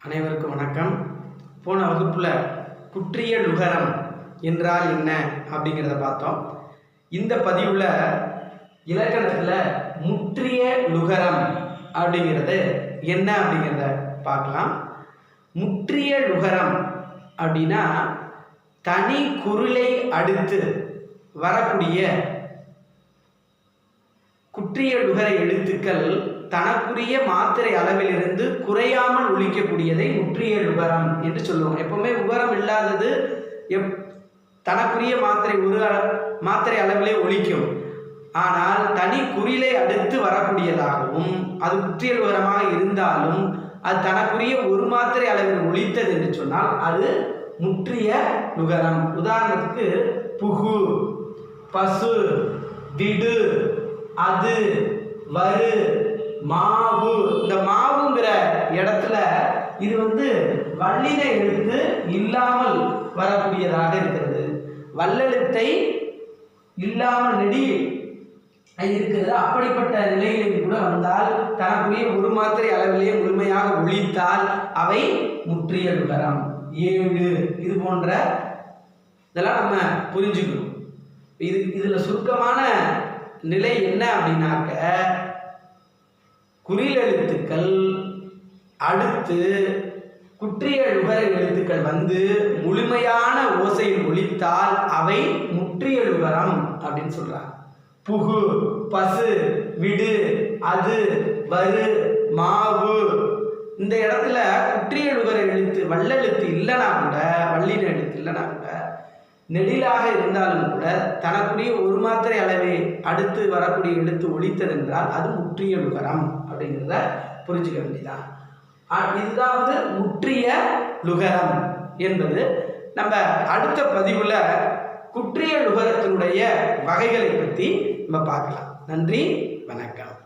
அனைவருக்கும் வணக்கம். போன வகுப்புல குற்றிய லுகரம் என்றால் என்ன அப்படிங்கிறத பார்த்தோம். இந்த பதிவுல இலக்கணத்துல முற்றிய லுகரம் அப்படிங்கிறது என்ன அப்படிங்கிறத பார்க்கலாம். முற்றிய லுகரம் அப்படின்னா தனி குரிலை அடுத்து வரக்கூடிய குற்றிய லுகர எழுத்துக்கள் தனக்குரிய மாத்திரை அளவிலிருந்து குறையாமல் ஒலிக்கக்கூடியதை முற்றிய லுகரம் என்று சொல்லுவோம். எப்பவுமே உகரம் இல்லாதது தனக்குரிய மாத்திரை அளவிலே ஒலிக்கும். ஆனால் தனி குறிலை அடுத்து வரக்கூடியதாகவும் அது குற்றிய லுகரமாக இருந்தாலும் அது தனக்குரிய ஒரு மாத்திரை அளவில் ஒலித்தது என்று சொன்னால் அது முற்றிய லுகரம். உதாரணத்துக்கு புகு, பசு, விடு, அது, வரு, மாவு. இந்த மாவுங்கிற இடத்துல இது வல்லின எழுத்து இல்லாமல் வரக்கூடியதாக இருக்கிறது. வல்லெழுத்தை இல்லாமல் நெடி இருக்கிறது. அப்படிப்பட்ட நிலையிலும் கூட வந்தால் தனக்குரிய ஒரு மாத்திரை அளவிலேயே முழுமையாக ஒழித்தால் அவை முற்றிய லுகரம். 7 இது போன்ற இதெல்லாம் நம்ம புரிஞ்சுக்கணும். இதுல சுருக்கமான நிலை என்ன அப்படின்னாக்க, குறில் எழுத்துக்கள் அடுத்து குற்றிய லுகர எழுத்துக்கள் முழுமையான ஓசையில் ஒலித்தால் அவை முற்றிய லுகரம் அப்படின்னு சொல்றாங்க. புகு, பசு, விடு, அது, வரு, மாவு. இந்த இடத்துல குற்றிய லுகர எழுத்து வல்லெழுத்து இல்லைனா கூட, வல்லின எழுத்து இல்லைனா கூட, நெடிலாக இருந்தாலும் கூட தனக்குரிய ஒரு மாத்திரை அளவை அடுத்து வரக்கூடிய எழுத்து ஒலித்தது என்றால் அது முற்றிய லுகரம் அப்படிங்கிறத புரிஞ்சுக்க வேண்டியதான். இதுதான் முற்றிய லுகரம் என்பது. நம்ம அடுத்த பதிவுல குற்றிய லுகரத்தினுடைய வகைகளை பற்றி நம்ம பார்க்கலாம். நன்றி, வணக்கம்.